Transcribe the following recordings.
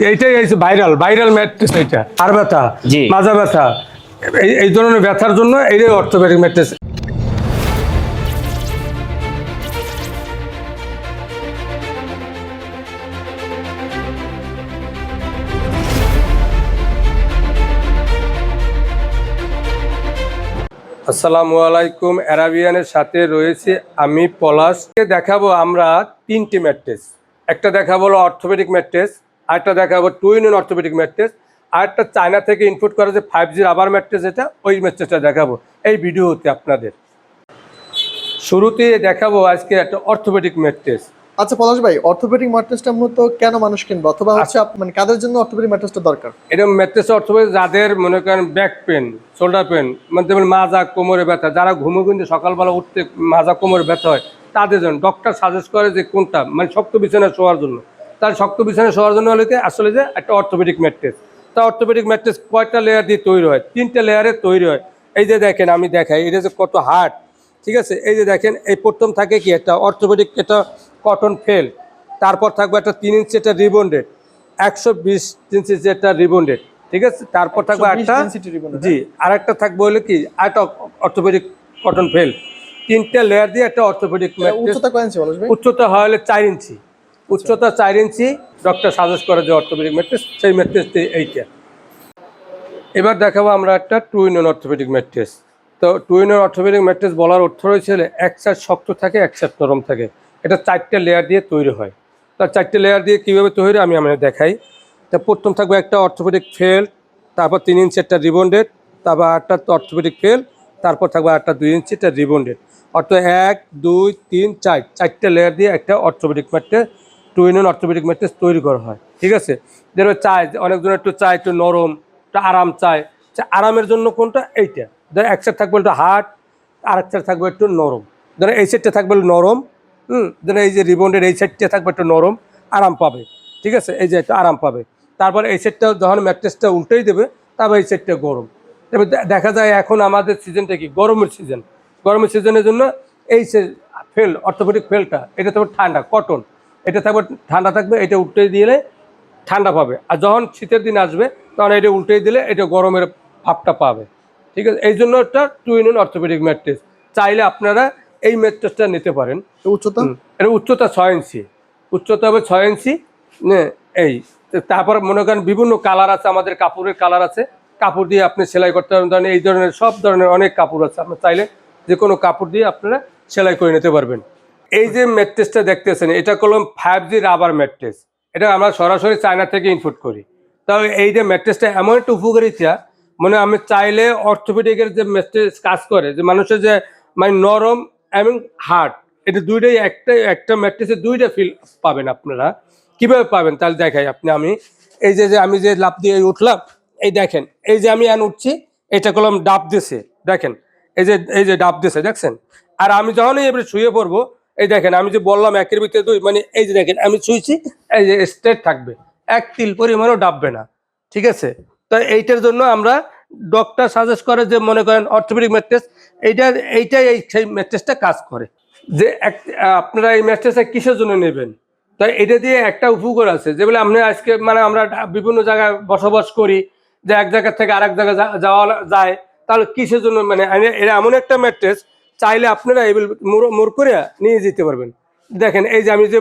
এইটাই হচ্ছে viral viral mattress. এটা আর ব্যথা, জি। মাজা ব্যথা, এই ধরনের ব্যথার জন্য এইটাই অর্থোপেডিক ম্যাট্রেস। আসসালামু আলাইকুম। অ্যারাবিয়ানের সাথে রয়েছে আমি পলাশকে দেখাবো আমরা তিনটি ম্যাট্রেস। একটা দেখাবো অর্থোপেডিক ম্যাট্রেস, আরেকটা দেখাবো টু ইন অর্থোপেডিক ম্যাট্রেস, আরেকটা চায়না থেকে ইনপুট করা যে 5G রাবার ম্যাট্রেস, এটা ওই ম্যাট্রেসটা দেখাবো এই ভিডিওতে আপনাদের। শুরুতে দেখাবো আজকে একটা অর্থোপেডিক ম্যাট্রেস। আচ্ছা পলাশ ভাই, অর্থোপেডিক ম্যাট্রেসটা মূলত কেন মানুষ কিনবে, অথবা হচ্ছে মানে কাদের জন্য অর্থোপেডিক ম্যাট্রেসটা দরকার? এটা ম্যাট্রেস অর্থোপেডিক যাদের মনে করেন ব্যাক পেন, শোল্ডার পেন, মানে যেমন মাজা কোমরে ব্যথা, যারা ঘুমো কিন্তু সকালবেলা উঠতে মাজা কোমরে ব্যথা হয় তাদের জন্য ডক্টর সাজেস্ট করে যে কোনটা মানে শক্ত বিছানায় শোয়ার জন্য। তার শক্ত বিছানায় শোয়ার জন্য হলে আসলে যে একটা অর্থোপেডিক ম্যাট্রেস। তা অর্থোপেডিক ম্যাট্রেস কয়টা লেয়ার দিয়ে তৈরি হয়? 3টে লেয়ারে তৈরি হয়। এই যে দেখেন, আমি দেখাই এটা যে কত হার্ড, ঠিক আছে? এই যে দেখেন, এই প্রথম থাকে কি একটা অর্থোপেডিক, এটা কটন ফেল, তারপর থাকবে একটা 3 ইঞ্চি একটা রিবন্ডেড, 120 ইঞ্চি একটা রিবন্ডেড, ঠিক আছে? তারপর থাকবে একটা, জি, আর একটা থাকবে হলো কি একটা অর্থোপেডিক কটন ফেল। 3টে লেয়ার দিয়ে একটা অর্থোপেডিক উচ্চতা কত ইঞ্চি পলাশ ভাই? উচ্চতা হলে 4 ইঞ্চি, উচ্চতা 4 ইঞ্চি ডক্টর সাজেস্ট করে যে অর্থোপেডিক ম্যাট্রেস, সেই ম্যাট্রেসটি এইটা। এবার দেখাবো আমরা একটা টু ইন অর্থোপেডিক ম্যাট্রেস। তো টু ইন অর্থোপেডিক ম্যাট্রেস বলার অর্থ রয়েছে এক সাইড শক্ত থাকে, এক সাইড নরম থাকে। এটা 4টে লেয়ার দিয়ে তৈরি হয়। তার 4টে লেয়ার দিয়ে কীভাবে তৈরি আমি দেখাই। তা প্রথম থাকবে একটা অর্থোপেডিক ফেল, তারপর 3 ইঞ্চি একটা রিবন্ডেড, তারপর একটা অর্থোপেডিক ফেল, তারপর থাকবে একটা 2 ইঞ্চি একটা রিবন্ডেড। অর্থাৎ 1 2 3 4 4টে লেয়ার দিয়ে একটা orthopaedic mattress, two in orthopaedic mattress তৈরি করা হয়, ঠিক আছে? যেভাবে চায়, অনেকজন একটু চায় একটু নরম, একটু আরাম চায়। আরামের জন্য কোনটা? এইটা। ধরো এক সাইড থাকবে একটু হার্ড, আর এক সাইড থাকবে একটু নরম। ধরো এই সাইডটা থাকবে নরম, ধরো এই যে রিবন্ডের এই সাইডটা থাকবে একটু নরম, আরাম পাবে, ঠিক আছে? এই যে একটু আরাম পাবে। তারপর এই সাইডটা যখন ম্যাট্রেসটা উল্টেই দেবে, তারপর এই সাইডটা গরম। এবার দেখা যায় এখন আমাদের সিজনটা কি, গরমের সিজন। গরমের সিজনের জন্য এই ফেল, অর্থোপেডিক ফেলটা, এটা থাকবে ঠান্ডা কটন, এটা থাকবে ঠান্ডা থাকবে, এটা উল্টে দিলে ঠান্ডা পাবে। আর যখন শীতের দিন আসবে তখন এটা উল্টে দিলে এটা গরমের ভাবটা পাবে, ঠিক আছে? এই জন্য একটা টু ইন অর্থোপেডিক ম্যাট্রেস। চাইলে আপনারা এই ম্যাট্রেসটা নিতে পারেন। উচ্চতা? এটা উচ্চতা 6 ইঞ্চি, উচ্চতা হবে 6 ইঞ্চি। এই তারপর মনে করেন বিভিন্ন কালার আছে, আমাদের কাপড়ের কালার আছে, কাপড় দিয়ে আপনি সেলাই করতে পারবেন। ধরেন এই ধরনের সব ধরনের অনেক কাপড় আছে, আপনি চাইলে যে কোনো কাপড় দিয়ে আপনারা সেলাই করে নিতে পারবেন। এই যে ম্যাট্রেসটা দেখতেছেন, এটা কলম 5G রাবার ম্যাট্রেস। এটা আমরা সরাসরি চায়না থেকে ইনপুট করি। তাও এই যে ম্যাট্রেসটা এমন একটা উপকারিতা, মানে আমি চাইলে অর্থোপেডিকের যে ম্যাট্রেস কাজ করে, যে মানুষের যে মানে নরম এবং হার্ড, এটা দুইটাই একটা ম্যাট্রেসে দুইটা ফিল পাবেন আপনারা। কিভাবে পাবেন তাহলে দেখাই আমি এই যে আমি যে লাফ দিয়ে উঠলাম, এই দেখেন, এই যে আমি উঠছি, এটা কলম ডাব দিছে, দেখেন এই যে ডাব দিছে, দেখছেন? আর আমি যখনই এবারে শুয়ে পড়বো, এই দেখেন আমি যে বললাম 1-এর ভিতরে 2, মানে এই যে দেখেন আমি শুয়েছি, এই যে স্ট্রেট থাকবে, এক তিল পরিমাণও ডাববে না, ঠিক আছে? তো এইটার জন্য আমরা ডক্টর সাজেস্ট করে যে মনে করেন অর্থোপেডিক ম্যাট্রেস, এইটাই সেই ম্যাট্রেসটা কাজ করে। যে আপনারা এই ম্যাট্রেসটা কিসের জন্য নেবেন? তাই এটা দিয়ে একটা উপকার আছে, যেগুলো আপনি আজকে মানে আমরা বিভিন্ন জায়গায় বসবাস করি, যে এক জায়গা থেকে আরেক জায়গায় যাওয়া যায়, তাহলে কিসের জন্য মানে এটা এমন একটা ম্যাট্রেস, চাইলে আপনারা এই মোড় করে নিয়ে যেতে পারবেন। দেখেন এই যে আমি যে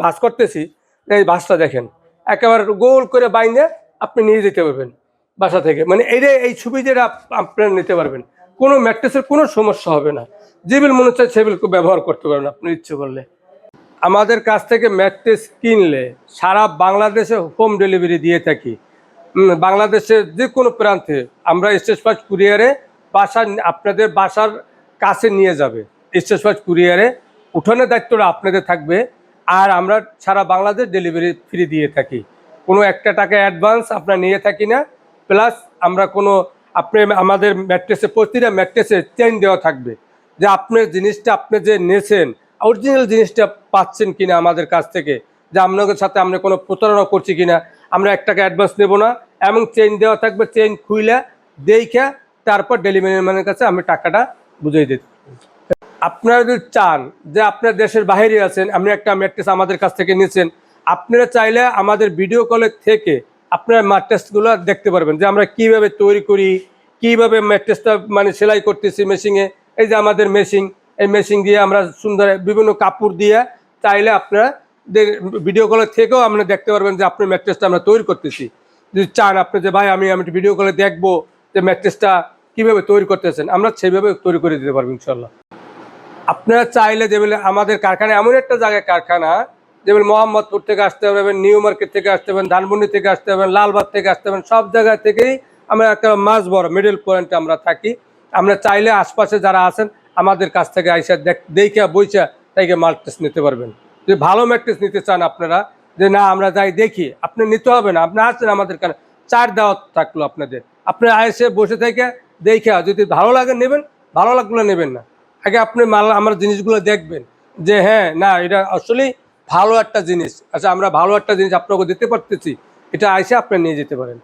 ভাঁজ করতেছি, এই ভাঁজটা দেখেন একেবারে গোল করে বাইনে আপনি নিয়ে যেতে পারবেন বাসা থেকে। মানে এই সুবিধাটা আপনারা নিতে পারবেন, কোনো ম্যাট্রেসের কোনো সমস্যা হবে না। যেবিল মনে হচ্ছে সেবিল ব্যবহার করতে পারবেন আপনি ইচ্ছে করলে। আমাদের কাছ থেকে ম্যাট্রেস কিনলে সারা বাংলাদেশে হোম ডেলিভারি দিয়ে থাকি। বাংলাদেশের যে কোনো প্রান্তে আমরা স্টেজ ফার্স্ট কুরিয়ারে আপনাদের বাসার কাছে নিয়ে যাবে। স্টেজ ফার্স্ট কুরিয়ারে উঠানোর দায়িত্বটা আপনাদের থাকবে, আর আমরা সারা বাংলাদেশ ডেলিভারি ফ্রি দিয়ে থাকি। কোনো একটা টাকা অ্যাডভান্স আমরা নিয়ে থাকি না। প্লাস আমরা আমাদের ম্যাট্রেসে, প্রতিটা ম্যাট্রেসে চেন দেওয়া থাকবে, যে আপনার জিনিসটা আপনি যে নিয়েছেন অরিজিনাল জিনিসটা পাচ্ছেন কিনা আমাদের কাছ থেকে, যে আপনাদের সাথে আমরা কোনো প্রতারণা করছি কিনা। আমরা 1 টাকা অ্যাডভান্স নেব না, এবং চেইন দেওয়া থাকবে, চেইন খুইলা দেখা তারপর ডেলিভারি ম্যানের কাছে আমি টাকাটা বুঝিয়ে দিই। আপনারা যদি চান যে আপনার দেশের বাইরে আছেন, আপনি একটা ম্যাট্রেস আমাদের কাছ থেকে নিয়েছেন, আপনারা চাইলে আমাদের ভিডিও কলের থেকে আপনারা ম্যাট্রেসগুলো দেখতে পারবেন যে আমরা কিভাবে তৈরি করি, কিভাবে ম্যাট্রেসটা মানে সেলাই করতেছি মেশিনে। এই যে আমাদের মেশিন, এই মেশিন দিয়ে আমরা সুন্দর বিভিন্ন কাপড় দিয়ে চাইলে আপনারা ভিডিও কলের থেকেও আপনারা দেখতে পারবেন যে আপনার ম্যাট্রেসটা আমরা তৈরি করতেছি। যদি চান আপনি যে ভাই আমি একটু ভিডিও কলে দেখবো যে ম্যাট্রেসটা কীভাবে তৈরি করতেছেন, আমরা সেইভাবে তৈরি করে দিতে পারবো ইনশাল্লাহ। আপনারা চাইলে যেমন আমাদের কারখানা এমন একটা জায়গায় কারখানা, যেমন মোহাম্মদপুর থেকে আসতে পারবেন, নিউ মার্কেট থেকে আসতে পারবেন, ধানমন্ডি থেকে আসতে পারবেন, লালবাগ থেকে আসতে পারবেন, সব জায়গা থেকেই আমরা একটা মাঝ বড় মিডল পয়েন্টে আমরা থাকি। আমরা চাইলে আশপাশে যারা আছেন আমাদের কাছ থেকে আইসা দেখে বইসা তাইকে ম্যাট্রেস নিতে পারবেন। যদি ভালো ম্যাট্রেস নিতে চান আপনারা, যে না আমরা যাই দেখি, আপনি নিতে হবে না, আপনি আসছেন আমাদের কাছে, চার দাওয়াত থাকলো আপনাদের, আপনি এসে বসে থেকে দেখে যদি ভালো লাগে নেবেন, ভালো লাগলে নেবেন না। আগে আপনি আমার জিনিসগুলো দেখবেন যে হ্যাঁ না এটা আসলেই ভালো একটা জিনিস, আচ্ছা আমরা ভালো একটা জিনিস আপনাকে দিতে পারতেছি, এটা আইসে আপনি নিয়ে যেতে পারেন।